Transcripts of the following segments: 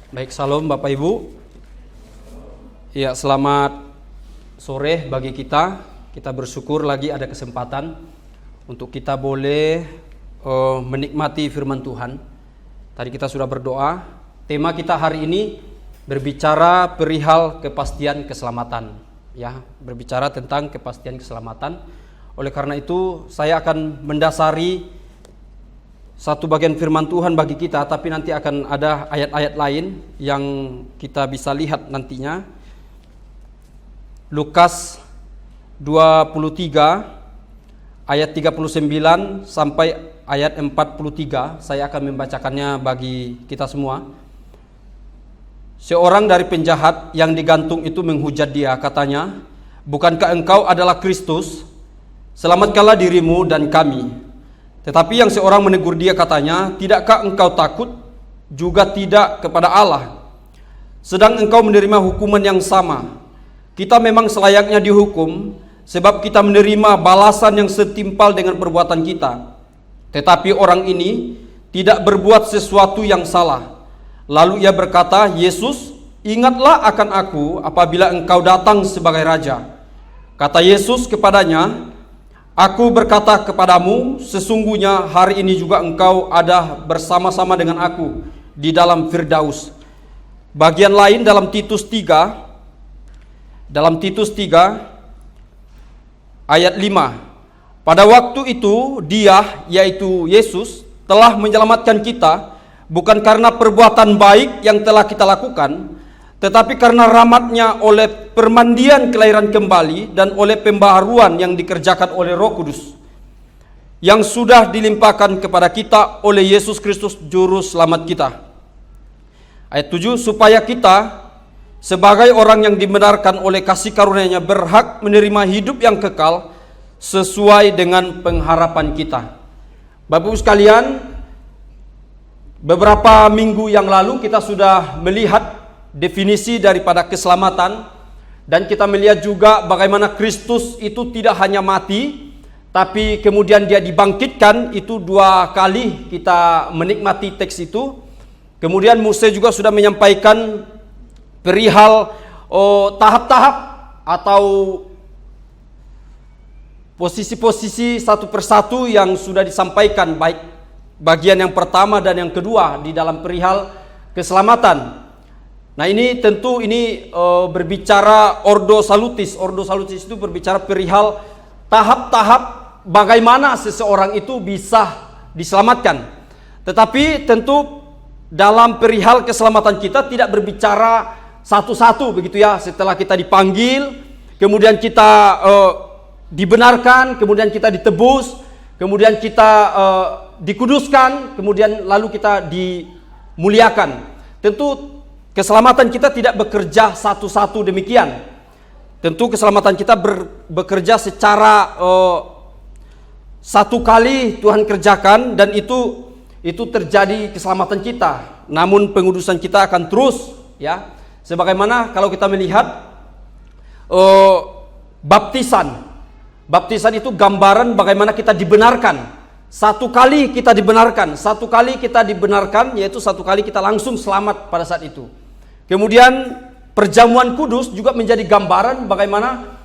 Baik, salam Bapak Ibu. Ya, selamat sore bagi kita. Kita bersyukur lagi ada kesempatan untuk kita boleh menikmati firman Tuhan. Tadi kita sudah berdoa. Tema kita hari ini berbicara perihal kepastian keselamatan. Ya, berbicara tentang kepastian keselamatan. Oleh karena itu, saya akan mendasari satu bagian firman Tuhan bagi kita, tapi nanti akan ada ayat-ayat lain yang kita bisa lihat nantinya. Lukas 23 ayat 39 sampai ayat 43, saya akan membacakannya bagi kita semua. Seorang dari penjahat yang digantung itu menghujat dia, katanya, "Bukankah engkau adalah Kristus? Selamatkanlah dirimu dan kami." Tetapi yang seorang menegur dia, katanya, "Tidakkah engkau takut juga tidak kepada Allah? Sedang engkau menerima hukuman yang sama. Kita memang selayaknya dihukum, sebab kita menerima balasan yang setimpal dengan perbuatan kita. Tetapi orang ini tidak berbuat sesuatu yang salah." Lalu ia berkata, "Yesus, ingatlah akan aku apabila engkau datang sebagai raja." Kata Yesus kepadanya, "Aku berkata kepadamu, sesungguhnya hari ini juga engkau ada bersama-sama dengan aku di dalam Firdaus." Bagian lain dalam Titus 3 ayat 5. Pada waktu itu dia, yaitu Yesus, telah menyelamatkan kita, bukan karena perbuatan baik yang telah kita lakukan, tetapi karena rahmat-Nya oleh permandian kelahiran kembali dan oleh pembaharuan yang dikerjakan oleh Roh Kudus, yang sudah dilimpahkan kepada kita oleh Yesus Kristus Juru Selamat kita. Ayat 7, supaya kita sebagai orang yang dibenarkan oleh kasih karunia-Nya berhak menerima hidup yang kekal sesuai dengan pengharapan kita. Bapak Ibu sekalian, beberapa minggu yang lalu kita sudah melihat definisi daripada keselamatan, dan kita melihat juga bagaimana Kristus itu tidak hanya mati, tapi kemudian dia dibangkitkan. Itu dua kali kita menikmati teks itu. Kemudian Musa juga sudah menyampaikan perihal tahap-tahap atau posisi-posisi satu persatu yang sudah disampaikan, baik bagian yang pertama dan yang kedua di dalam perihal keselamatan. Nah, ini tentu berbicara ordo salutis. Ordo salutis itu berbicara perihal tahap-tahap bagaimana seseorang itu bisa diselamatkan. Tetapi tentu dalam perihal keselamatan kita tidak berbicara satu-satu begitu ya. Setelah kita dipanggil, kemudian kita dibenarkan, kemudian kita ditebus, kemudian kita dikuduskan, kemudian lalu kita dimuliakan. Tentu keselamatan kita tidak bekerja satu-satu demikian. Tentu keselamatan kita bekerja secara satu kali Tuhan kerjakan, dan itu terjadi keselamatan kita. Namun pengudusan kita akan terus, ya. Sebagaimana kalau kita melihat baptisan. Baptisan itu gambaran bagaimana kita dibenarkan. Satu kali kita dibenarkan, yaitu satu kali kita langsung selamat pada saat itu. Kemudian perjamuan kudus juga menjadi gambaran bagaimana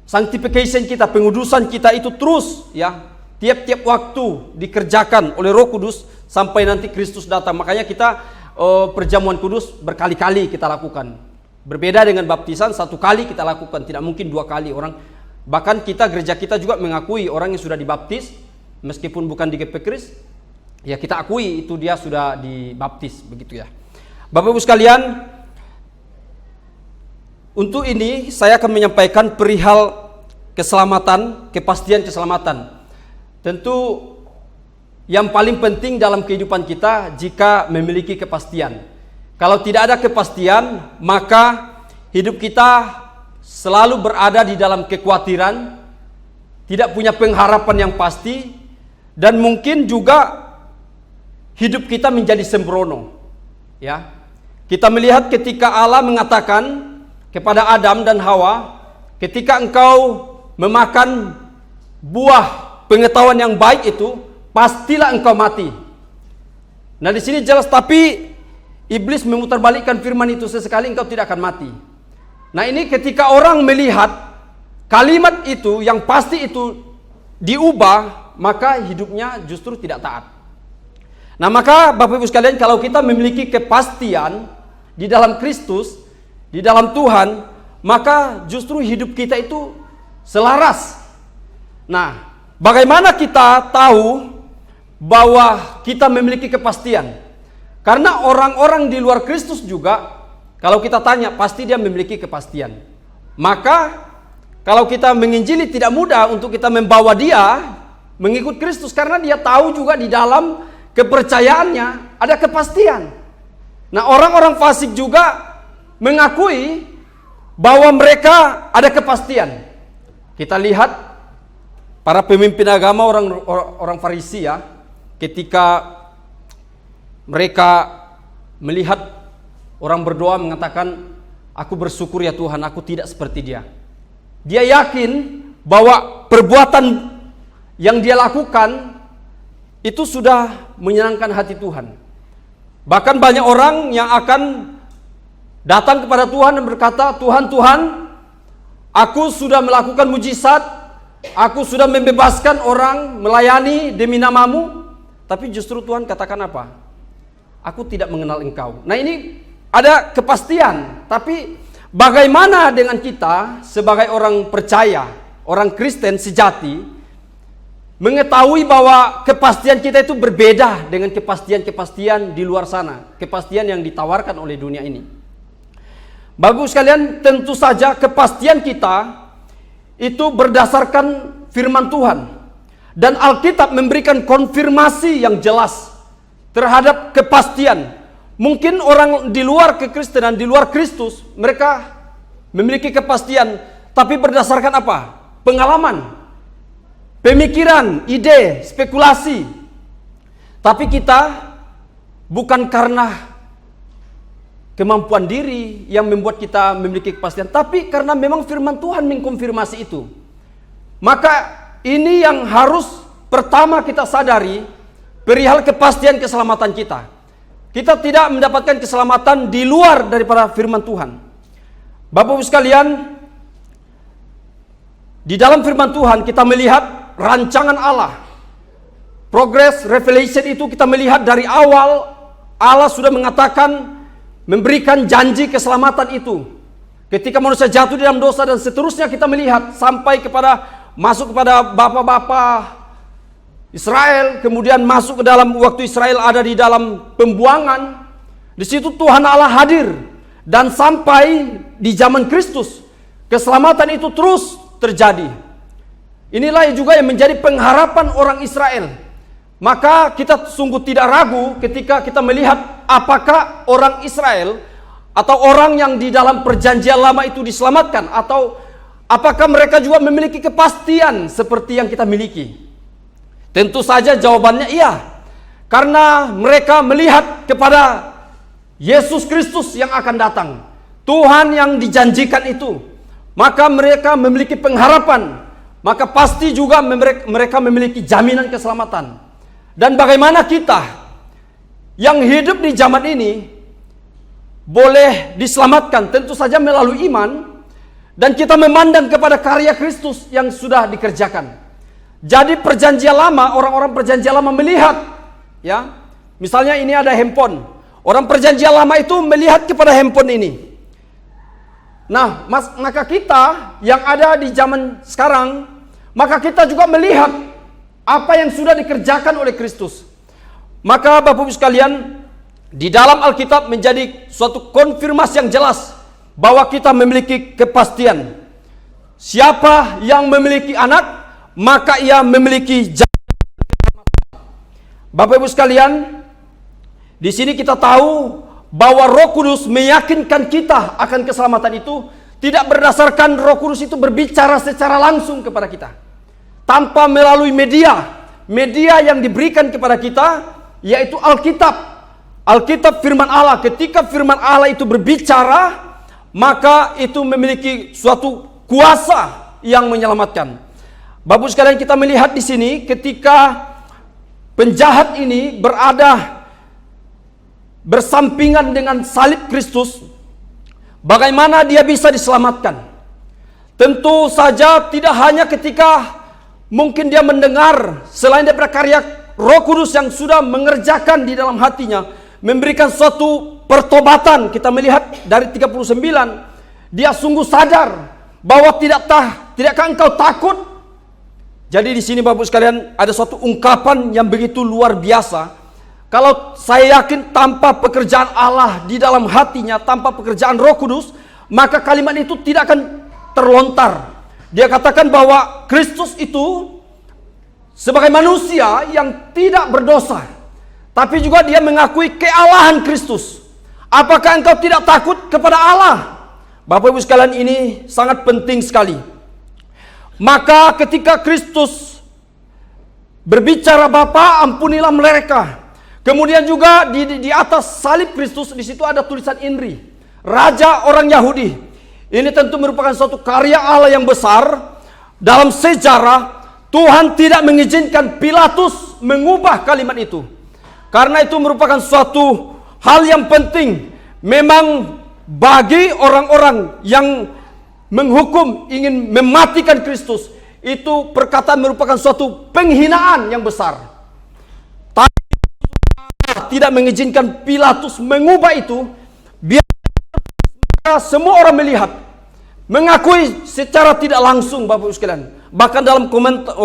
sanctification kita, pengudusan kita itu terus, ya, tiap-tiap waktu dikerjakan oleh Roh Kudus sampai nanti Kristus datang. Makanya kita perjamuan kudus berkali-kali kita lakukan. Berbeda dengan baptisan, satu kali kita lakukan, tidak mungkin dua kali. Bahkan gereja kita juga mengakui orang yang sudah dibaptis, meskipun bukan di GP Kris, ya kita akui itu dia sudah dibaptis, begitu ya. Bapak Ibu sekalian, untuk ini saya akan menyampaikan perihal keselamatan, kepastian keselamatan. Tentu yang paling penting dalam kehidupan kita jika memiliki kepastian. Kalau tidak ada kepastian, maka hidup kita selalu berada di dalam kekhawatiran, tidak punya pengharapan yang pasti, dan mungkin juga hidup kita menjadi sembrono. Ya, kita melihat ketika Allah mengatakan kepada Adam dan Hawa, ketika engkau memakan buah pengetahuan yang baik itu, pastilah engkau mati. Nah, di sini jelas, tapi iblis memutarbalikkan firman itu, sesekali engkau tidak akan mati. Nah, ini ketika orang melihat kalimat itu yang pasti itu diubah, maka hidupnya justru tidak taat. Nah, maka Bapak Ibu sekalian, kalau kita memiliki kepastian di dalam Kristus, di dalam Tuhan, maka justru hidup kita itu selaras. Nah, bagaimana kita tahu bahwa kita memiliki kepastian? Karena orang-orang di luar Kristus juga, kalau kita tanya, pasti dia memiliki kepastian. Maka kalau kita menginjili, tidak mudah untuk kita membawa dia mengikut Kristus, karena dia tahu juga di dalam kepercayaannya ada kepastian. Nah, orang-orang fasik juga mengakui bahwa mereka ada kepastian. Kita lihat para pemimpin agama, orang Farisi ya, ketika mereka melihat orang berdoa mengatakan, aku bersyukur ya Tuhan, aku tidak seperti dia. Dia yakin bahwa perbuatan yang dia lakukan itu sudah menyenangkan hati Tuhan. Bahkan banyak orang yang akan datang kepada Tuhan dan berkata, Tuhan, aku sudah melakukan mujizat, aku sudah membebaskan orang, melayani demi namamu, tapi justru Tuhan katakan apa? Aku tidak mengenal engkau. Nah, ini ada kepastian, tapi bagaimana dengan kita sebagai orang percaya, orang Kristen sejati, mengetahui bahwa kepastian kita itu berbeda dengan kepastian-kepastian di luar sana, kepastian yang ditawarkan oleh dunia ini. Bagus sekalian, tentu saja kepastian kita itu berdasarkan firman Tuhan. Dan Alkitab memberikan konfirmasi yang jelas terhadap kepastian. Mungkin orang di luar kekristenan, di luar Kristus, mereka memiliki kepastian, tapi berdasarkan apa? Pengalaman, pemikiran, ide, spekulasi. Tapi kita bukan karena kemampuan diri yang membuat kita memiliki kepastian, tapi karena memang firman Tuhan mengkonfirmasi itu. Maka ini yang harus pertama kita sadari perihal kepastian keselamatan kita. Kita tidak mendapatkan keselamatan di luar daripada firman Tuhan. Bapak Ibu sekalian, di dalam firman Tuhan kita melihat rancangan Allah. Progress, revelation itu kita melihat dari awal Allah sudah mengatakan, memberikan janji keselamatan itu. Ketika manusia jatuh di dalam dosa dan seterusnya, kita melihat sampai masuk kepada bapak-bapak Israel, kemudian masuk ke dalam waktu Israel ada di dalam pembuangan. Di situ Tuhan Allah hadir, dan sampai di zaman Kristus keselamatan itu terus terjadi. Inilah juga yang menjadi pengharapan orang Israel. Maka kita sungguh tidak ragu ketika kita melihat apakah orang Israel atau orang yang di dalam perjanjian lama itu diselamatkan, atau apakah mereka juga memiliki kepastian seperti yang kita miliki. Tentu saja jawabannya iya, karena mereka melihat kepada Yesus Kristus yang akan datang, Tuhan yang dijanjikan itu. Maka mereka memiliki pengharapan, maka pasti juga mereka memiliki jaminan keselamatan. Dan bagaimana kita yang hidup di zaman ini boleh diselamatkan? Tentu saja melalui iman, dan kita memandang kepada karya Kristus yang sudah dikerjakan. Jadi perjanjian lama, orang-orang perjanjian lama melihat, ya, misalnya ini ada handphone. Orang perjanjian lama itu melihat kepada handphone ini. Nah, maka kita yang ada di zaman sekarang, maka kita juga melihat apa yang sudah dikerjakan oleh Kristus. Maka Bapak Ibu sekalian, di dalam Alkitab menjadi suatu konfirmasi yang jelas bahwa kita memiliki kepastian. Siapa yang memiliki anak, maka ia memiliki jaminan. Bapak Ibu sekalian, di sini kita tahu bahwa Roh Kudus meyakinkan kita akan keselamatan itu tidak berdasarkan Roh Kudus itu berbicara secara langsung kepada kita, tanpa melalui media yang diberikan kepada kita, yaitu Alkitab firman Allah. Ketika firman Allah itu berbicara, maka itu memiliki suatu kuasa yang menyelamatkan. Bapak sekalian, kita melihat di sini ketika penjahat ini berada bersampingan dengan salib Kristus, bagaimana dia bisa diselamatkan? Tentu saja tidak hanya ketika mungkin dia mendengar, selain daripada karya Roh Kudus yang sudah mengerjakan di dalam hatinya, memberikan suatu pertobatan. Kita melihat dari 39, dia sungguh sadar bahwa tidakkah engkau takut? Jadi di sini Bapak sekalian ada suatu ungkapan yang begitu luar biasa. Kalau saya yakin tanpa pekerjaan Allah di dalam hatinya, tanpa pekerjaan Roh Kudus, maka kalimat itu tidak akan terlontar. Dia katakan bahwa Kristus itu sebagai manusia yang tidak berdosa, tapi juga dia mengakui kealahan Kristus. Apakah engkau tidak takut kepada Allah? Bapak Ibu sekalian, ini sangat penting sekali. Maka ketika Kristus berbicara, Bapa ampunilah mereka. Kemudian juga di atas salib Kristus, di situ ada tulisan INRI, Raja orang Yahudi. Ini tentu merupakan suatu karya Allah yang besar. Dalam sejarah, Tuhan tidak mengizinkan Pilatus mengubah kalimat itu. Karena itu merupakan suatu hal yang penting. Memang bagi orang-orang yang menghukum, ingin mematikan Kristus, itu perkataan merupakan suatu penghinaan yang besar. Tidak mengizinkan Pilatus mengubah itu, biar semua orang melihat, mengakui secara tidak langsung, Bapak Ibu sekalian. Bahkan dalam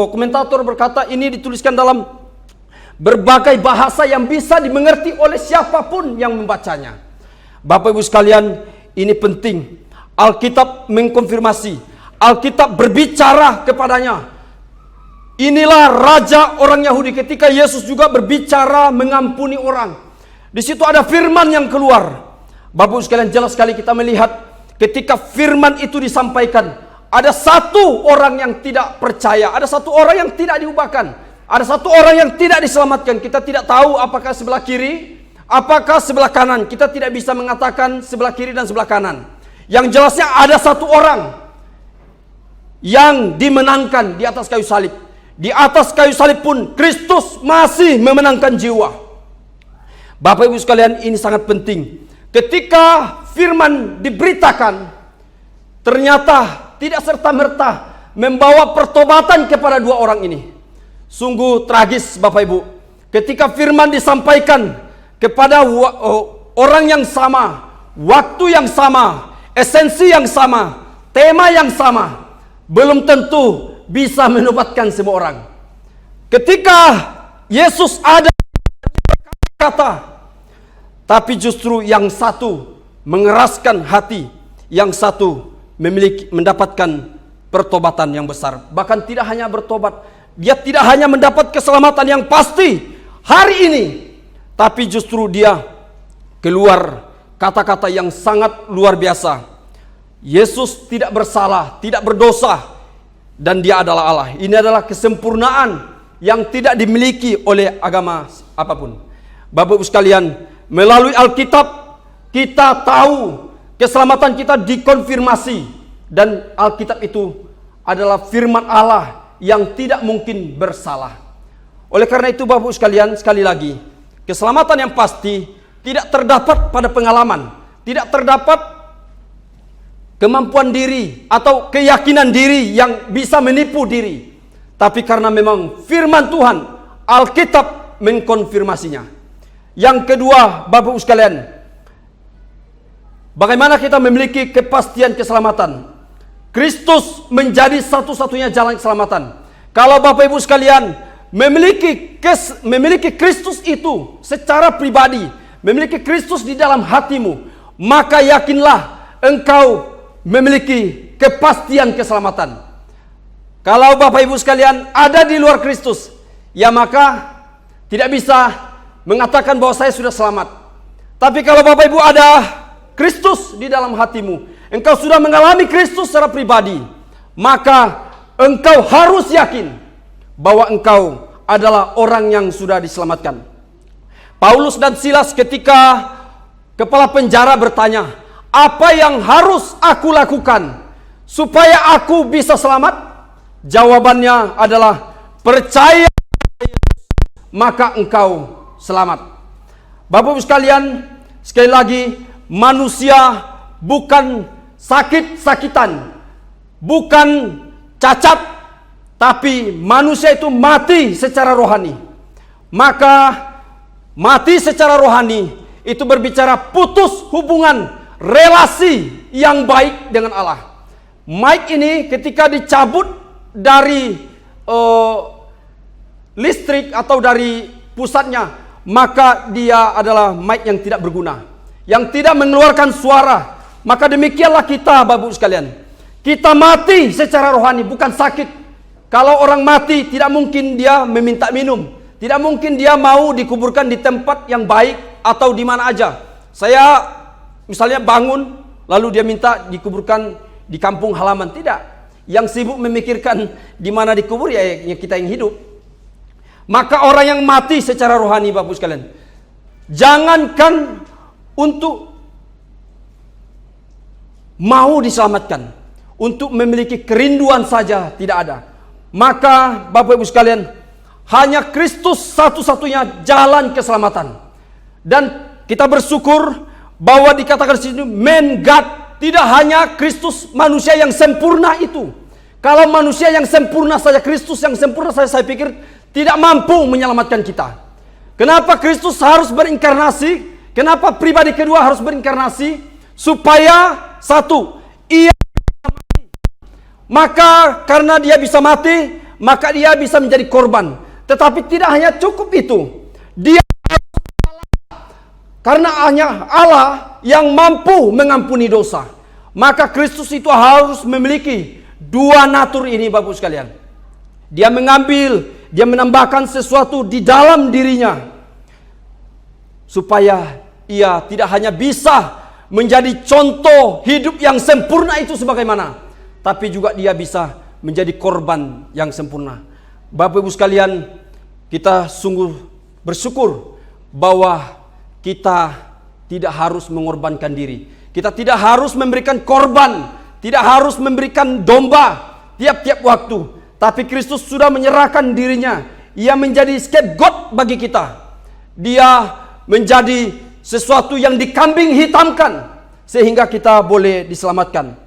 komentator berkata ini dituliskan dalam berbagai bahasa yang bisa dimengerti oleh siapapun yang membacanya. Bapak Ibu sekalian, ini penting. Alkitab mengkonfirmasi, Alkitab berbicara kepadanya. Inilah Raja orang Yahudi. Ketika Yesus juga berbicara mengampuni orang, di situ ada firman yang keluar. Bapak Ibu sekalian, jelas sekali kita melihat ketika firman itu disampaikan, ada satu orang yang tidak percaya, ada satu orang yang tidak diubahkan, ada satu orang yang tidak diselamatkan. Kita tidak tahu apakah sebelah kiri, apakah sebelah kanan. Kita tidak bisa mengatakan sebelah kiri dan sebelah kanan. Yang jelasnya ada satu orang yang dimenangkan di atas kayu salib. Di atas kayu salib pun Kristus masih memenangkan jiwa. Bapak Ibu sekalian, ini sangat penting. Ketika firman diberitakan, ternyata tidak serta-merta membawa pertobatan kepada dua orang ini. Sungguh tragis Bapak Ibu. Ketika firman disampaikan kepada orang yang sama, waktu yang sama, esensi yang sama, tema yang sama, belum tentu bisa menobatkan semua orang. Ketika Yesus ada kata, tapi justru yang satu mengeraskan hati, yang satu mendapatkan pertobatan yang besar. Bahkan tidak hanya bertobat, dia tidak hanya mendapat keselamatan yang pasti hari ini, tapi justru dia keluar kata-kata yang sangat luar biasa. Yesus tidak bersalah, tidak berdosa, dan dia adalah Allah. Ini adalah kesempurnaan yang tidak dimiliki oleh agama apapun. Bapak Ibu sekalian, melalui Alkitab kita tahu keselamatan kita dikonfirmasi, dan Alkitab itu adalah firman Allah yang tidak mungkin bersalah. Oleh karena itu Bapak Ibu sekalian, sekali lagi, keselamatan yang pasti tidak terdapat pada pengalaman, tidak terdapat kemampuan diri atau keyakinan diri yang bisa menipu diri, tapi karena memang firman Tuhan, Alkitab mengkonfirmasinya. Yang kedua Bapak Ibu sekalian, bagaimana kita memiliki kepastian keselamatan? Kristus menjadi satu-satunya jalan keselamatan. Kalau Bapak Ibu sekalian memiliki Kristus itu secara pribadi, memiliki Kristus di dalam hatimu, maka yakinlah engkau memiliki kepastian keselamatan. Kalau Bapak Ibu sekalian ada di luar Kristus, ya maka tidak bisa mengatakan bahwa saya sudah selamat. Tapi kalau Bapak Ibu ada Kristus di dalam hatimu, engkau sudah mengalami Kristus secara pribadi, maka engkau harus yakin bahwa engkau adalah orang yang sudah diselamatkan. Paulus dan Silas ketika kepala penjara bertanya, apa yang harus aku lakukan supaya aku bisa selamat? Jawabannya adalah percaya, maka engkau selamat. Bapak Ibu sekalian, sekali lagi, manusia bukan sakit-sakitan, bukan cacat, tapi manusia itu mati secara rohani. Maka mati secara rohani itu berbicara putus hubungan relasi yang baik dengan Allah. Mic ini ketika dicabut dari listrik atau dari pusatnya, maka dia adalah mic yang tidak berguna, yang tidak mengeluarkan suara. Maka demikianlah kita, Bapak Ibu sekalian. Kita mati secara rohani, bukan sakit. Kalau orang mati, tidak mungkin dia meminta minum. Tidak mungkin dia mau dikuburkan di tempat yang baik atau di mana aja. Saya misalnya bangun, lalu dia minta dikuburkan di kampung halaman. Tidak. Yang sibuk memikirkan di mana dikubur ya kita yang hidup. Maka orang yang mati secara rohani, Bapak Ibu sekalian, jangankan untuk mau diselamatkan, untuk memiliki kerinduan saja tidak ada. Maka Bapak Ibu sekalian, hanya Kristus satu-satunya jalan keselamatan. Dan kita bersyukur bahwa dikatakan di sini man God, tidak hanya Kristus manusia yang sempurna itu. Kalau manusia yang sempurna saja, Kristus yang sempurna saja, saya pikir tidak mampu menyelamatkan kita. Kenapa Kristus harus berinkarnasi? Kenapa pribadi kedua harus berinkarnasi? Supaya satu, ia maka karena dia bisa mati, maka dia bisa menjadi korban. Tetapi tidak hanya cukup itu. Dia karena hanya Allah yang mampu mengampuni dosa. Maka Kristus itu harus memiliki dua natur ini, Bapak Ibu sekalian. Dia menambahkan sesuatu di dalam dirinya, supaya ia tidak hanya bisa menjadi contoh hidup yang sempurna itu sebagaimana, tapi juga dia bisa menjadi korban yang sempurna. Bapak Ibu sekalian, kita sungguh bersyukur bahwa kita tidak harus mengorbankan diri. Kita tidak harus memberikan korban, tidak harus memberikan domba tiap-tiap waktu. Tapi Kristus sudah menyerahkan dirinya. Ia menjadi scapegoat bagi kita. Dia menjadi sesuatu yang dikambing hitamkan sehingga kita boleh diselamatkan.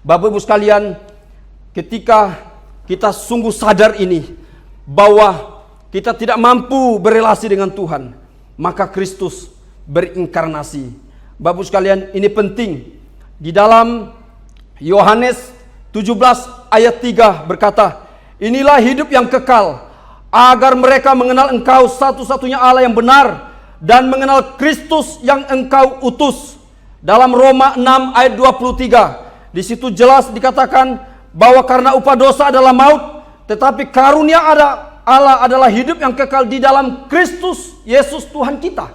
Bapak Ibu sekalian, ketika kita sungguh sadar ini bahwa kita tidak mampu berelasi dengan Tuhan, maka Kristus berinkarnasi. Bapak Ibu sekalian, ini penting. Di dalam Yohanes 17 ayat 3 berkata, inilah hidup yang kekal, agar mereka mengenal Engkau satu-satunya Allah yang benar, dan mengenal Kristus yang Engkau utus. Dalam Roma 6 ayat 23, di situ jelas dikatakan bahwa karena upah dosa adalah maut, tetapi karunia Allah adalah hidup yang kekal di dalam Kristus Yesus Tuhan kita.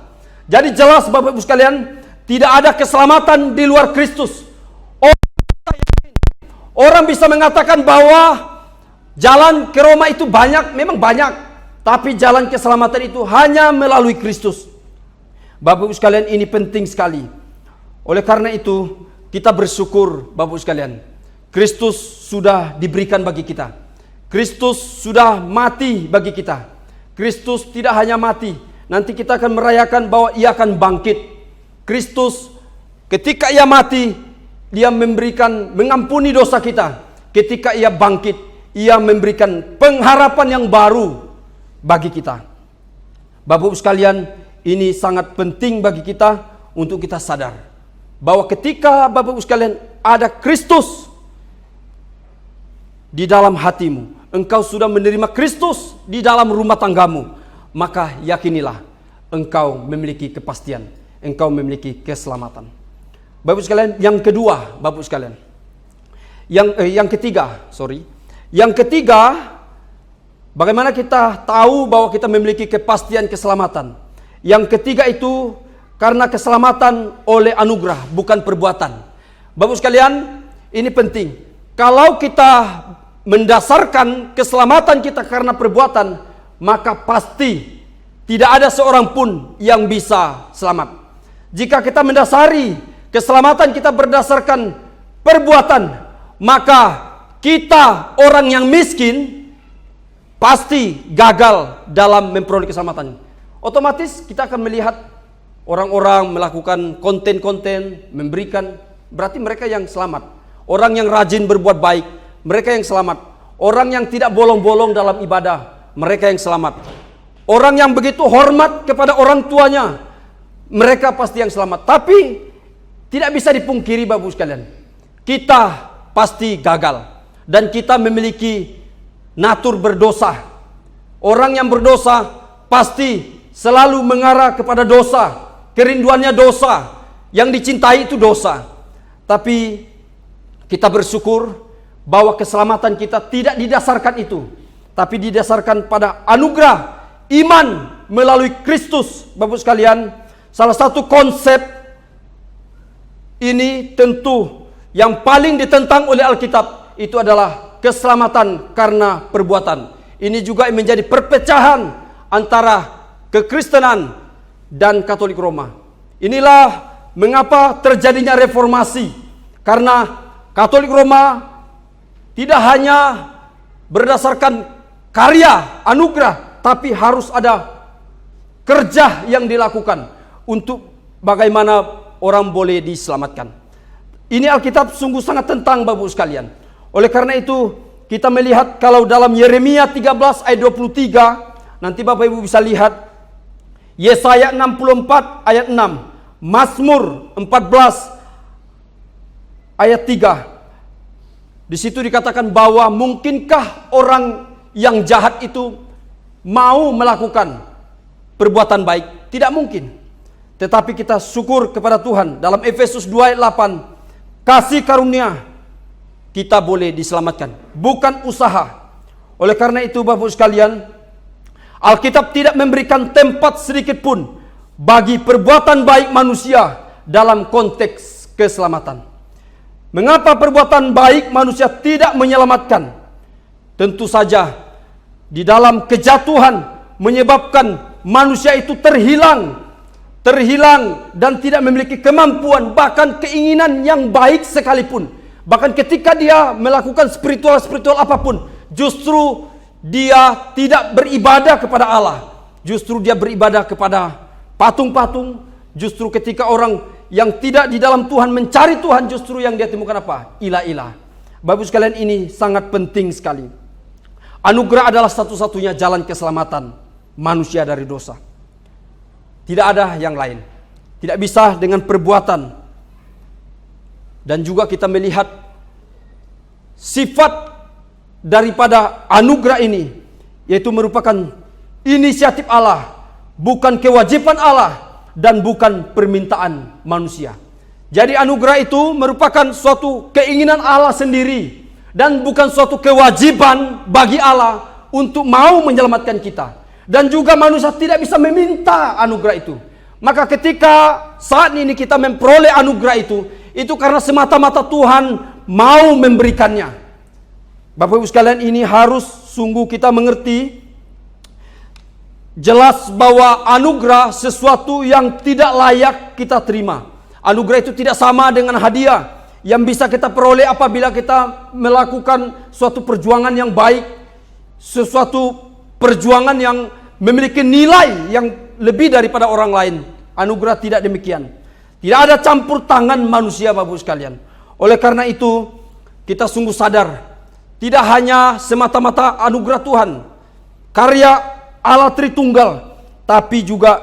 Jadi jelas Bapak Ibu sekalian, tidak ada keselamatan di luar Kristus. Orang bisa mengatakan bahwa jalan ke Roma itu banyak, memang banyak, tapi jalan keselamatan itu hanya melalui Kristus. Bapak Ibu sekalian, ini penting sekali. Oleh karena itu, kita bersyukur Bapak Ibu sekalian, Kristus sudah diberikan bagi kita. Kristus sudah mati bagi kita. Kristus tidak hanya mati, nanti kita akan merayakan bahwa ia akan bangkit. Kristus ketika ia mati, dia mengampuni dosa kita. Ketika ia bangkit, ia memberikan pengharapan yang baru bagi kita. Bapak Ibu sekalian, ini sangat penting bagi kita untuk kita sadar bahwa ketika Bapak Ibu sekalian ada Kristus di dalam hatimu, engkau sudah menerima Kristus di dalam rumah tanggamu, maka yakinilah engkau memiliki kepastian, engkau memiliki keselamatan. Bapak Ibu sekalian, yang kedua, Bapak Ibu sekalian, yang ketiga, bagaimana kita tahu bahwa kita memiliki kepastian keselamatan? Yang ketiga itu karena keselamatan oleh anugerah, bukan perbuatan. Bapak Ibu sekalian, ini penting. Kalau kita mendasarkan keselamatan kita karena perbuatan, maka pasti tidak ada seorang pun yang bisa selamat. Jika kita mendasari keselamatan kita berdasarkan perbuatan, maka kita orang yang miskin pasti gagal dalam memperoleh keselamatan. Otomatis kita akan melihat orang-orang melakukan konten-konten, memberikan, berarti mereka yang selamat. Orang yang rajin berbuat baik, mereka yang selamat. Orang yang tidak bolong-bolong dalam ibadah, mereka yang selamat. Orang yang begitu hormat kepada orang tuanya, mereka pasti yang selamat. Tapi tidak bisa dipungkiri Bapak sekalian, kita pasti gagal dan kita memiliki natur berdosa. Orang yang berdosa pasti selalu mengarah kepada dosa. Kerinduannya dosa, yang dicintai itu dosa. Tapi kita bersyukur bahwa keselamatan kita tidak didasarkan itu, tapi didasarkan pada anugerah iman melalui Kristus. Bapak sekalian, salah satu konsep ini tentu yang paling ditentang oleh Alkitab itu adalah keselamatan karena perbuatan. Ini juga menjadi perpecahan antara kekristenan dan Katolik Roma. Inilah mengapa terjadinya reformasi. Karena Katolik Roma tidak hanya berdasarkan karya, anugerah, tapi harus ada kerja yang dilakukan untuk bagaimana orang boleh diselamatkan. Ini Alkitab sungguh sangat tentang Bapak sekalian. Oleh karena itu kita melihat kalau dalam Yeremia 13 ayat 23, nanti Bapak Ibu bisa lihat, Yesaya 64 ayat 6, Mazmur 14 ayat 3. Di situ dikatakan bahwa mungkinkah orang yang jahat itu mau melakukan perbuatan baik? Tidak mungkin. Tetapi kita syukur kepada Tuhan. Dalam Efesus 2 ayat 8, kasih karunia kita boleh diselamatkan, bukan usaha. Oleh karena itu Bapak sekalian, Alkitab tidak memberikan tempat sedikit pun bagi perbuatan baik manusia dalam konteks keselamatan. Mengapa perbuatan baik manusia tidak menyelamatkan? Tentu saja di dalam kejatuhan menyebabkan manusia itu terhilang dan tidak memiliki kemampuan, bahkan keinginan yang baik sekalipun. Bahkan ketika dia melakukan spiritual apapun, justru dia tidak beribadah kepada Allah. Justru dia beribadah kepada patung-patung. Justru ketika orang yang tidak di dalam Tuhan mencari Tuhan, justru yang dia temukan apa? Ilah-ilah. Bapak sekalian, ini sangat penting sekali. Anugerah adalah satu-satunya jalan keselamatan manusia dari dosa. Tidak ada yang lain. Tidak bisa dengan perbuatan. Dan juga kita melihat sifat daripada anugerah ini, yaitu merupakan inisiatif Allah, bukan kewajiban Allah, dan bukan permintaan manusia. Jadi anugerah itu merupakan suatu keinginan Allah sendiri, dan bukan suatu kewajiban bagi Allah untuk mau menyelamatkan kita. Dan juga manusia tidak bisa meminta anugerah itu. Maka ketika saat ini kita memperoleh anugerah itu karena semata-mata Tuhan mau memberikannya. Bapak Ibu sekalian, ini harus sungguh kita mengerti jelas bahwa anugerah sesuatu yang tidak layak kita terima. Anugerah itu tidak sama dengan hadiah yang bisa kita peroleh apabila kita melakukan suatu perjuangan yang baik, sesuatu perjuangan yang memiliki nilai yang lebih daripada orang lain. Anugerah tidak demikian. Tidak ada campur tangan manusia Bapak Ibu sekalian. Oleh karena itu kita sungguh sadar, tidak hanya semata-mata anugerah Tuhan, karya Allah Tritunggal, tapi juga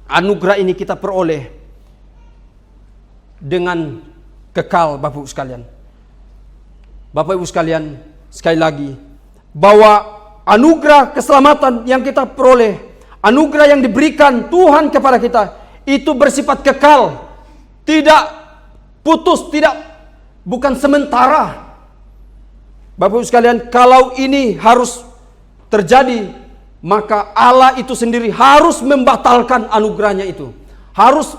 anugerah ini kita peroleh dengan kekal Bapak Ibu sekalian. Bapak Ibu sekalian, sekali lagi, bahwa anugerah keselamatan yang kita peroleh, anugerah yang diberikan Tuhan kepada kita, itu bersifat kekal, tidak putus, bukan sementara. Bapak Ibu sekalian, kalau ini harus terjadi, maka Allah itu sendiri harus membatalkan anugerahnya itu. Harus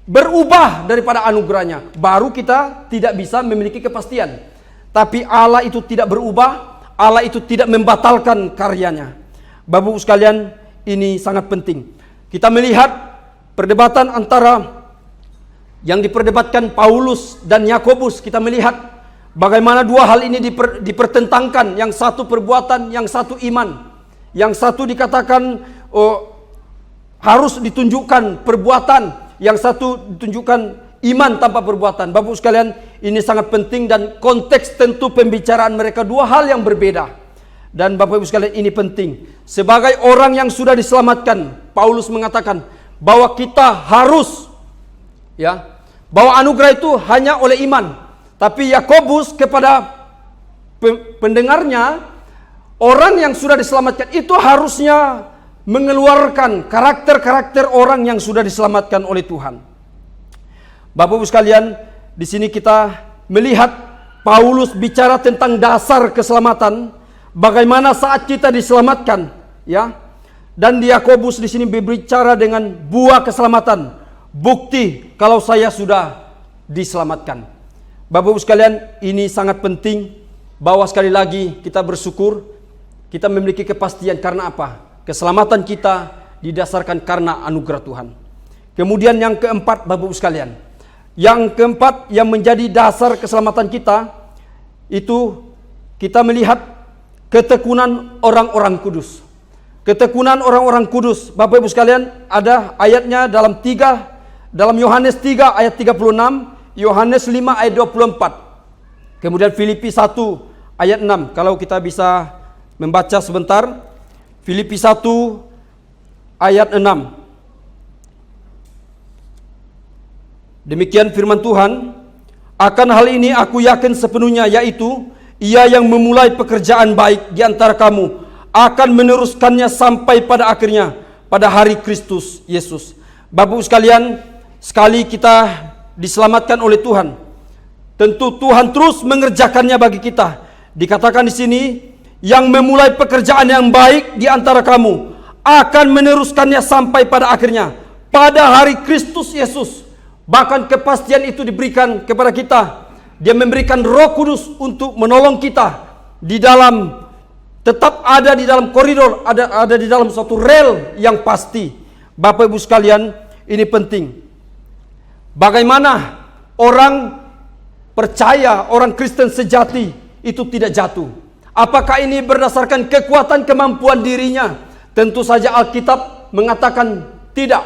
berubah daripada anugerahnya. Baru kita tidak bisa memiliki kepastian. Tapi Allah itu tidak berubah, Allah itu tidak membatalkan karyanya. Bapak Ibu sekalian, ini sangat penting. Kita melihat perdebatan antara yang diperdebatkan Paulus dan Yakobus. Kita melihat bagaimana dua hal ini dipertentangkan. Yang satu perbuatan, yang satu iman. Yang satu dikatakan harus ditunjukkan perbuatan, yang satu ditunjukkan iman tanpa perbuatan. Bapak Ibu sekalian, ini sangat penting dan konteks tentu pembicaraan mereka dua hal yang berbeda. Dan Bapak Ibu sekalian, ini penting. Sebagai orang yang sudah diselamatkan, Paulus mengatakan bahwa kita harus, bahwa anugerah itu hanya oleh iman. Tapi Yakobus kepada pendengarnya, orang yang sudah diselamatkan itu harusnya mengeluarkan karakter-karakter orang yang sudah diselamatkan oleh Tuhan. Bapak Ibu sekalian, di sini kita melihat Paulus bicara tentang dasar keselamatan, bagaimana saat kita diselamatkan, Dan di Yakobus di sini berbicara dengan buah keselamatan, bukti kalau saya sudah diselamatkan. Bapak Ibu sekalian, ini sangat penting bahwa sekali lagi kita bersyukur, kita memiliki kepastian karena apa? Keselamatan kita didasarkan karena anugerah Tuhan. Kemudian yang keempat, Bapak Ibu sekalian, yang keempat yang menjadi dasar keselamatan kita, itu kita melihat ketekunan orang-orang kudus. Ketekunan orang-orang kudus, Bapak Ibu sekalian, ada ayatnya dalam Yohanes 3 ayat 36, Yohanes 5 ayat 24. Kemudian Filipi 1 ayat 6. Kalau kita bisa membaca sebentar. Filipi 1 ayat 6. Demikian firman Tuhan, akan hal ini aku yakin sepenuhnya, yaitu Ia yang memulai pekerjaan baik di antara kamu akan meneruskannya sampai pada akhirnya, pada hari Kristus Yesus. Bapak Ibu sekalian, sekali kita diselamatkan oleh Tuhan, tentu Tuhan terus mengerjakannya bagi kita. Dikatakan di sini, yang memulai pekerjaan yang baik di antara kamu akan meneruskannya sampai pada akhirnya, pada hari Kristus Yesus. Bahkan kepastian itu diberikan kepada kita. Dia memberikan Roh Kudus untuk menolong kita di dalam, tetap ada di dalam koridor, ada di dalam suatu rel yang pasti. Bapak Ibu sekalian, ini penting. Bagaimana orang percaya, orang Kristen sejati itu tidak jatuh? Apakah ini berdasarkan kekuatan kemampuan dirinya? Tentu saja Alkitab mengatakan tidak.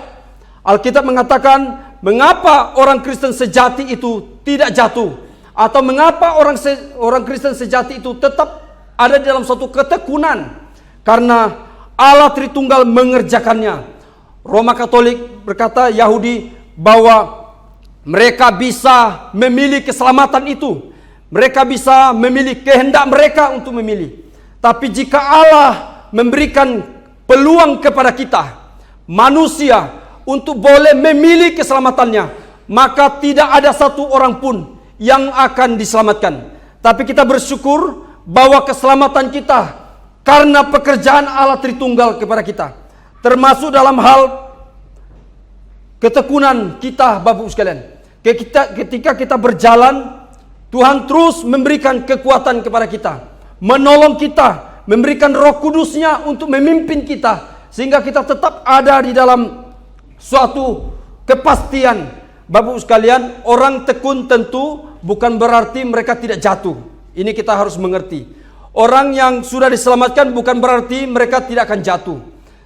Alkitab mengatakan mengapa orang Kristen sejati itu tidak jatuh, atau mengapa orang Kristen sejati itu tetap ada di dalam suatu ketekunan, karena Allah Tritunggal mengerjakannya. Roma Katolik berkata, Yahudi, bahwa mereka bisa memilih keselamatan itu. Mereka bisa memilih kehendak mereka untuk memilih. Tapi jika Allah memberikan peluang kepada kita, manusia, untuk boleh memilih keselamatannya, maka tidak ada satu orang pun yang akan diselamatkan. Tapi kita bersyukur bahwa keselamatan kita karena pekerjaan Allah Tritunggal kepada kita. Termasuk dalam hal ketekunan kita, Bapak Ibu sekalian. Ketika kita berjalan, Tuhan terus memberikan kekuatan kepada kita, menolong kita, memberikan Roh Kudus-Nya untuk memimpin kita, sehingga kita tetap ada di dalam suatu kepastian. Bapak Ibu sekalian, orang tekun tentu bukan berarti mereka tidak jatuh. Ini kita harus mengerti. Orang yang sudah diselamatkan bukan berarti mereka tidak akan jatuh.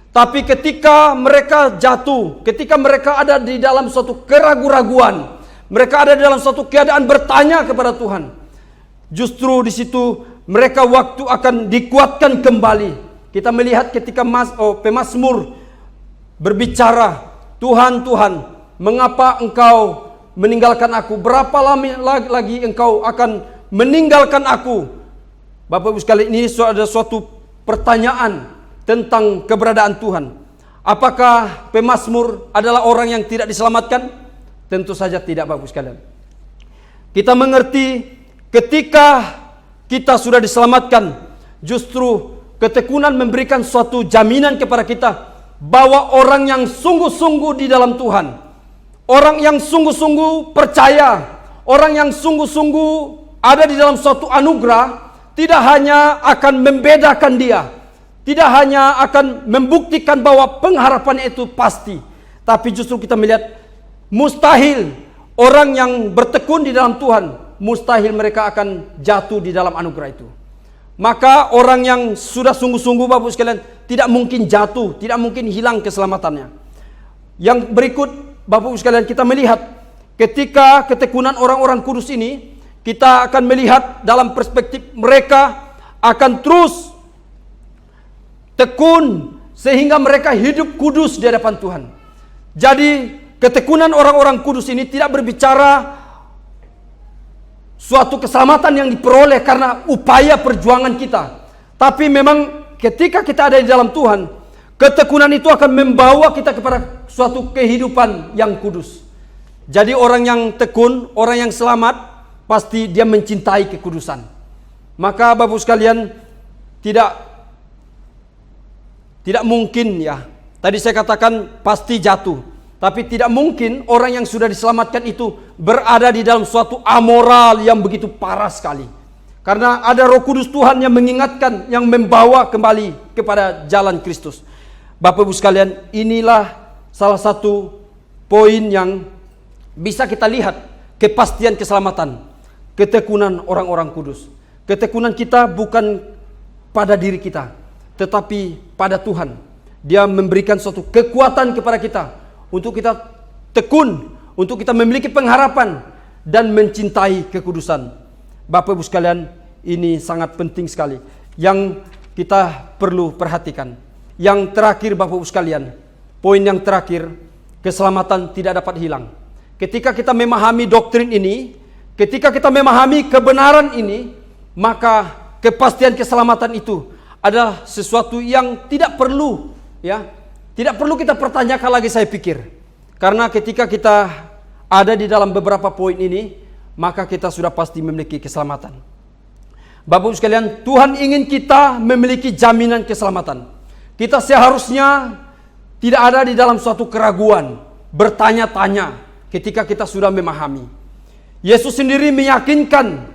Tapi ketika mereka jatuh, ketika mereka ada di dalam suatu keraguan-raguan, mereka ada dalam suatu keadaan bertanya kepada Tuhan, justru di situ mereka waktu akan dikuatkan kembali. Kita melihat ketika pemazmur berbicara, Tuhan, Tuhan, mengapa engkau meninggalkan aku? Berapa lama lagi engkau akan meninggalkan aku? Bapak Ibu sekalian, ini ada suatu pertanyaan tentang keberadaan Tuhan. Apakah pemazmur adalah orang yang tidak diselamatkan? Tentu saja tidak, Bapak Ibu sekalian. Kita mengerti ketika kita sudah diselamatkan, justru ketekunan memberikan suatu jaminan kepada kita bahwa orang yang sungguh-sungguh di dalam Tuhan, orang yang sungguh-sungguh percaya, orang yang sungguh-sungguh ada di dalam suatu anugerah, tidak hanya akan membedakan dia, tidak hanya akan membuktikan bahwa pengharapannya itu pasti, tapi justru kita melihat mustahil orang yang bertekun di dalam Tuhan, mustahil mereka akan jatuh di dalam anugerah itu. Maka orang yang sudah sungguh-sungguh, Bapak Ibu sekalian, tidak mungkin jatuh, tidak mungkin hilang keselamatannya. Yang berikut Bapak Ibu sekalian, kita melihat ketika ketekunan orang-orang kudus ini, kita akan melihat dalam perspektif mereka akan terus tekun sehingga mereka hidup kudus di hadapan Tuhan. Jadi ketekunan orang-orang kudus ini tidak berbicara suatu keselamatan yang diperoleh karena upaya perjuangan kita. Tapi memang ketika kita ada di dalam Tuhan, ketekunan itu akan membawa kita kepada suatu kehidupan yang kudus. Jadi orang yang tekun, orang yang selamat, pasti dia mencintai kekudusan. Maka Bapak sekalian, tidak mungkin ya. Tadi saya katakan pasti jatuh. Tapi tidak mungkin orang yang sudah diselamatkan itu berada di dalam suatu amoral yang begitu parah sekali. Karena ada Roh Kudus Tuhan yang mengingatkan, yang membawa kembali kepada jalan Kristus. Bapak Ibu sekalian, inilah salah satu poin yang bisa kita lihat kepastian keselamatan, ketekunan orang-orang kudus. Ketekunan kita bukan pada diri kita, tetapi pada Tuhan. Dia memberikan suatu kekuatan kepada kita untuk kita tekun, untuk kita memiliki pengharapan dan mencintai kekudusan. Bapak Ibu sekalian, ini sangat penting sekali yang kita perlu perhatikan. Yang terakhir Bapak Ibu sekalian, poin yang terakhir, keselamatan tidak dapat hilang. Ketika kita memahami doktrin ini, ketika kita memahami kebenaran ini, maka kepastian keselamatan itu adalah sesuatu yang tidak perlu kita pertanyakan lagi, saya pikir. Karena ketika kita ada di dalam beberapa poin ini, maka kita sudah pasti memiliki keselamatan. Bapak Ibu sekalian, Tuhan ingin kita memiliki jaminan keselamatan. Kita seharusnya tidak ada di dalam suatu keraguan, bertanya-tanya ketika kita sudah memahami. Yesus sendiri meyakinkan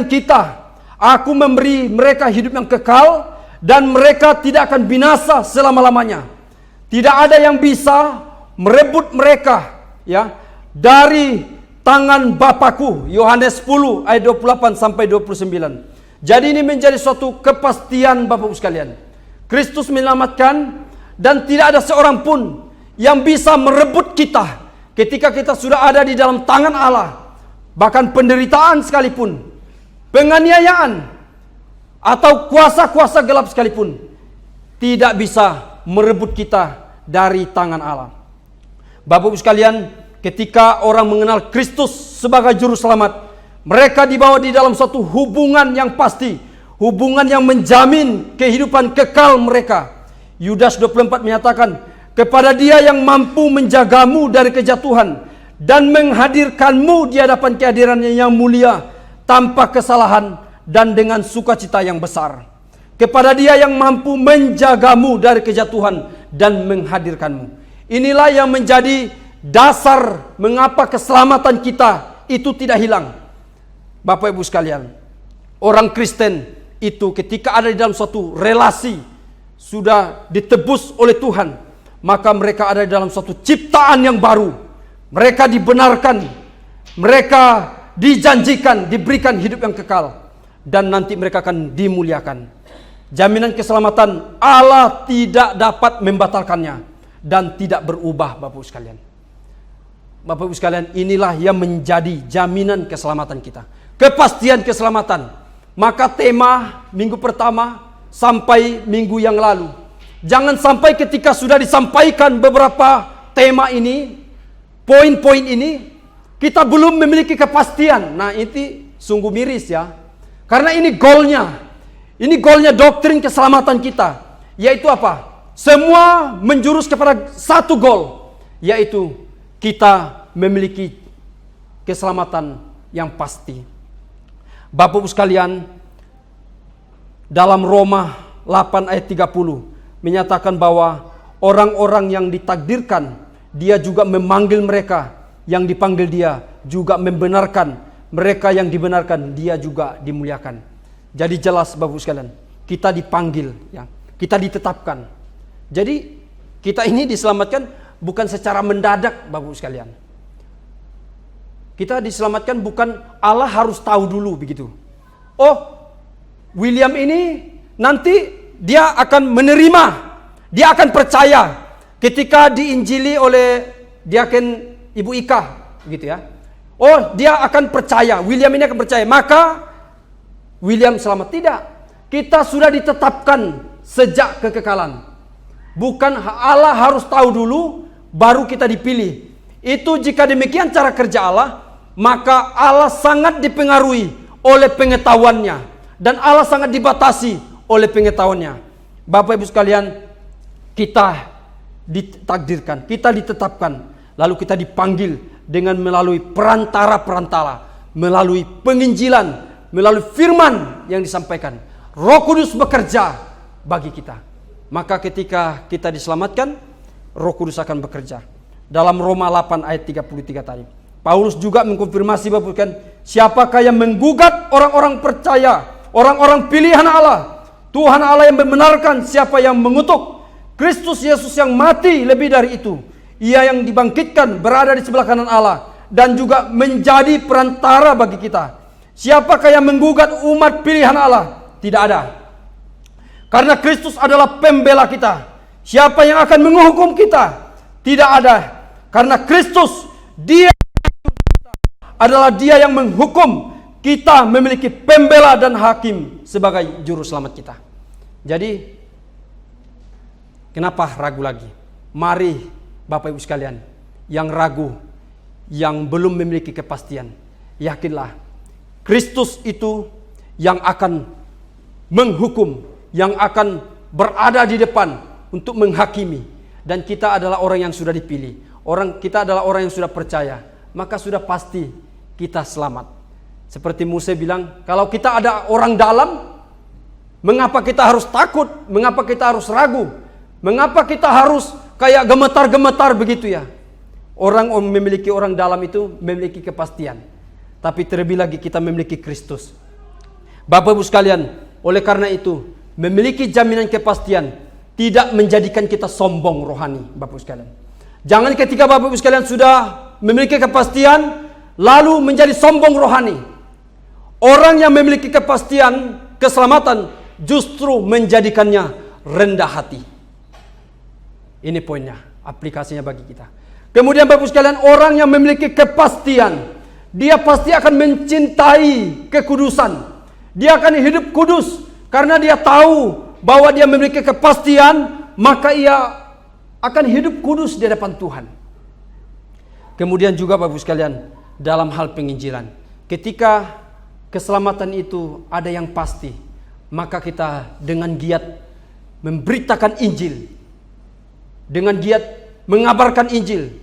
kita, aku memberi mereka hidup yang kekal dan mereka tidak akan binasa selama-lamanya. Tidak ada yang bisa merebut mereka dari tangan Bapakku. Yohanes 10 ayat 28 sampai 29. Jadi ini menjadi suatu kepastian Bapak Ibu sekalian. Kristus menyelamatkan dan tidak ada seorang pun yang bisa merebut kita ketika kita sudah ada di dalam tangan Allah. Bahkan penderitaan sekalipun, penganiayaan, atau kuasa-kuasa gelap sekalipun tidak bisa merebut kita dari tangan Allah. Bapak Ibu sekalian, ketika orang mengenal Kristus sebagai juru selamat, mereka dibawa di dalam suatu hubungan yang pasti, hubungan yang menjamin kehidupan kekal mereka. Yudas 24 menyatakan, kepada Dia yang mampu menjagamu dari kejatuhan dan menghadirkanmu di hadapan kehadirannya yang mulia tanpa kesalahan dan dengan sukacita yang besar. Kepada Dia yang mampu menjagamu dari kejatuhan dan menghadirkanmu. Inilah yang menjadi dasar mengapa keselamatan kita itu tidak hilang. Bapak Ibu sekalian, orang Kristen itu ketika ada di dalam suatu relasi, sudah ditebus oleh Tuhan, maka mereka ada di dalam suatu ciptaan yang baru. Mereka dibenarkan, mereka dijanjikan, diberikan hidup yang kekal, dan nanti mereka akan dimuliakan. Jaminan keselamatan Allah tidak dapat membatalkannya dan tidak berubah, Bapak Ibu sekalian. Bapak Ibu sekalian, inilah yang menjadi jaminan keselamatan kita, kepastian keselamatan. Maka tema minggu pertama sampai minggu yang lalu, jangan sampai ketika sudah disampaikan beberapa tema ini, poin-poin ini, kita belum memiliki kepastian. Nah, itu sungguh miris ya. Karena ini goalnya. Ini goalnya doktrin keselamatan kita. Yaitu apa? Semua menjurus kepada satu goal. Yaitu kita memiliki keselamatan yang pasti. Bapak Ibu sekalian, dalam Roma 8 ayat 30 menyatakan bahwa orang-orang yang ditakdirkan, Dia juga memanggil mereka. Yang dipanggil Dia juga membenarkan. Mereka yang dibenarkan, Dia juga dimuliakan. Jadi jelas Bapak Ibu sekalian, kita dipanggil, kita ditetapkan. Jadi kita ini diselamatkan bukan secara mendadak Bapak Ibu sekalian. Kita diselamatkan bukan Allah harus tahu dulu begitu. Oh, William ini nanti dia akan menerima, dia akan percaya. ketika diinjili oleh Diaken Ibu Ika, gitu ya. Oh, dia akan percaya, William ini akan percaya, maka William selamat. Tidak. Kita sudah ditetapkan sejak kekekalan. Bukan Allah harus tahu dulu, baru kita dipilih. Itu jika demikian cara kerja Allah, maka Allah sangat dipengaruhi oleh pengetahuannya. Dan Allah sangat dibatasi oleh pengetahuannya. Bapak Ibu sekalian, kita ditakdirkan, kita ditetapkan, lalu kita dipanggil dengan melalui perantara-perantara, melalui penginjilan, melalui firman yang disampaikan. Roh Kudus bekerja bagi kita. Maka ketika kita diselamatkan, Roh Kudus akan bekerja. Dalam Roma 8 ayat 33 tadi, Paulus juga mengkonfirmasi bahwa siapakah yang menggugat orang-orang percaya, orang-orang pilihan Allah, Tuhan Allah yang membenarkan siapa yang mengutuk. Kristus Yesus yang mati, lebih dari itu, Ia yang dibangkitkan berada di sebelah kanan Allah dan juga menjadi perantara bagi kita. Siapakah yang menggugat umat pilihan Allah? Tidak ada. Karena Kristus adalah pembela kita. Siapa yang akan menghukum kita? Tidak ada. Karena Kristus, Dia adalah Dia yang menghukum. Kita memiliki pembela dan hakim sebagai juru selamat kita. Jadi, kenapa ragu lagi? Mari Bapak Ibu sekalian, yang ragu, yang belum memiliki kepastian, yakinlah Kristus itu yang akan menghukum, yang akan berada di depan untuk menghakimi. Dan kita adalah orang yang sudah dipilih. Kita adalah orang yang sudah percaya. Maka sudah pasti kita selamat. Seperti Musa bilang, kalau kita ada orang dalam, mengapa kita harus takut? Mengapa kita harus ragu? Mengapa kita harus kayak gemetar-gemetar begitu ya? Orang memiliki orang dalam itu memiliki kepastian. Tapi terlebih lagi kita memiliki Kristus. Bapak Ibu sekalian, oleh karena itu, memiliki jaminan kepastian tidak menjadikan kita sombong rohani, Bapak Ibu sekalian. Jangan ketika Bapak Ibu sekalian sudah memiliki kepastian, lalu menjadi sombong rohani. Orang yang memiliki kepastian keselamatan justru menjadikannya rendah hati. Ini poinnya, aplikasinya bagi kita. Kemudian Bapak Ibu sekalian, orang yang memiliki kepastian, dia pasti akan mencintai kekudusan. Dia akan hidup kudus karena dia tahu bahwa dia memiliki kepastian, maka ia akan hidup kudus di hadapan Tuhan. Kemudian juga Bapak Ibu sekalian, dalam hal penginjilan, ketika keselamatan itu ada yang pasti, maka kita dengan giat memberitakan Injil, dengan giat mengabarkan Injil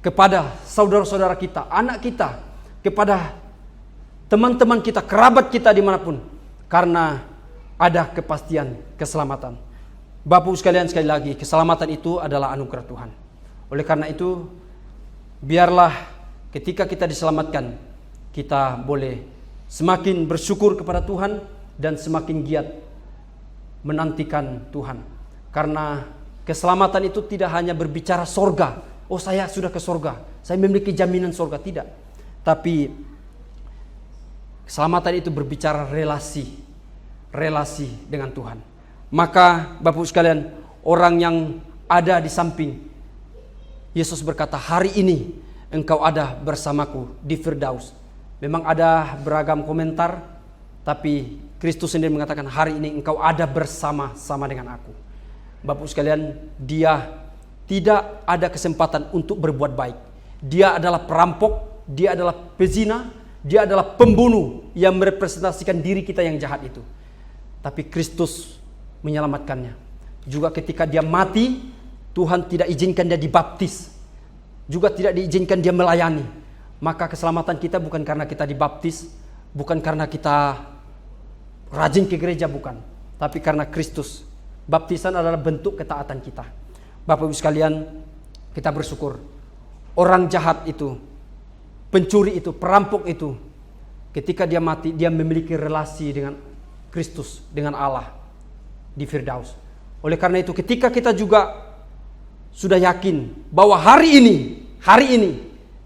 kepada saudara-saudara kita, anak kita, kepada teman-teman kita, kerabat kita dimanapun, karena ada kepastian keselamatan. Bapak Ibu sekalian, sekali lagi, keselamatan itu adalah anugerah Tuhan. Oleh karena itu, biarlah ketika kita diselamatkan, kita boleh semakin bersyukur kepada Tuhan dan semakin giat menantikan Tuhan. Karena keselamatan itu tidak hanya berbicara sorga. Oh, saya sudah ke sorga, saya memiliki jaminan sorga. Tidak. Tapi keselamatan itu berbicara relasi dengan Tuhan. Maka Bapak Ibu sekalian, orang yang ada di samping Yesus berkata, hari ini engkau ada bersamaku di Firdaus. Memang ada beragam komentar, tapi Kristus sendiri mengatakan, hari ini engkau ada bersama-sama dengan aku. Bapak Ibu sekalian, dia tidak ada kesempatan untuk berbuat baik. Dia adalah perampok, dia adalah pezina, dia adalah pembunuh yang merepresentasikan diri kita yang jahat itu. Tapi Kristus menyelamatkannya. Juga ketika dia mati, Tuhan tidak izinkan dia dibaptis, juga tidak diizinkan dia melayani. Maka keselamatan kita bukan karena kita dibaptis, bukan karena kita rajin ke gereja, bukan. Tapi karena Kristus. Baptisan adalah bentuk ketaatan kita. Bapak Ibu sekalian, kita bersyukur. Orang jahat itu, pencuri itu, perampok itu, ketika dia mati, dia memiliki relasi dengan Kristus, dengan Allah di Firdaus. Oleh karena itu, ketika kita juga sudah yakin bahwa hari ini,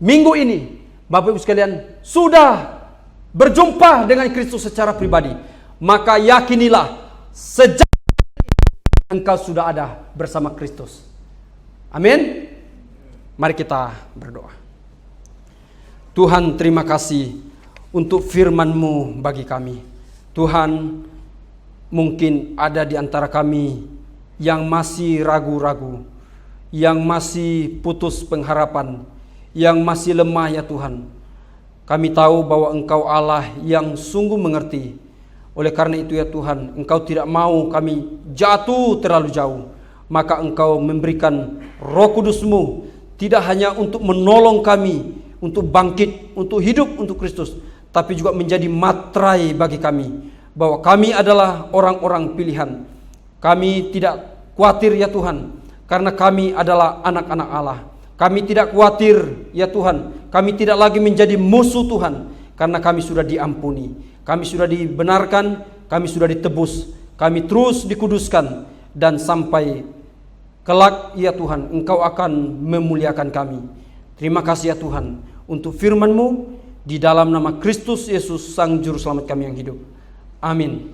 minggu ini, Bapak Ibu sekalian sudah berjumpa dengan Kristus secara pribadi, maka yakinilah sejak engkau sudah ada bersama Kristus. Amin. Mari kita berdoa. Tuhan, terima kasih untuk firman-Mu bagi kami. Tuhan, mungkin ada di antara kami yang masih ragu-ragu, yang masih putus pengharapan, yang masih lemah ya Tuhan. Kami tahu bahwa Engkau Allah yang sungguh mengerti. Oleh karena itu ya Tuhan, Engkau tidak mau kami jatuh terlalu jauh. Maka Engkau memberikan Roh Kudus-Mu, tidak hanya untuk menolong kami, untuk bangkit, untuk hidup untuk Kristus, tapi juga menjadi materai bagi kami, bahwa kami adalah orang-orang pilihan. Kami tidak khawatir ya Tuhan, karena kami adalah anak-anak Allah. Kami tidak khawatir ya Tuhan, kami tidak lagi menjadi musuh Tuhan, karena kami sudah diampuni, kami sudah dibenarkan, kami sudah ditebus, kami terus dikuduskan, dan sampai kelak ya Tuhan, Engkau akan memuliakan kami. Terima kasih ya Tuhan untuk firman-Mu, di dalam nama Kristus Yesus Sang Juru Selamat kami yang hidup. Amin.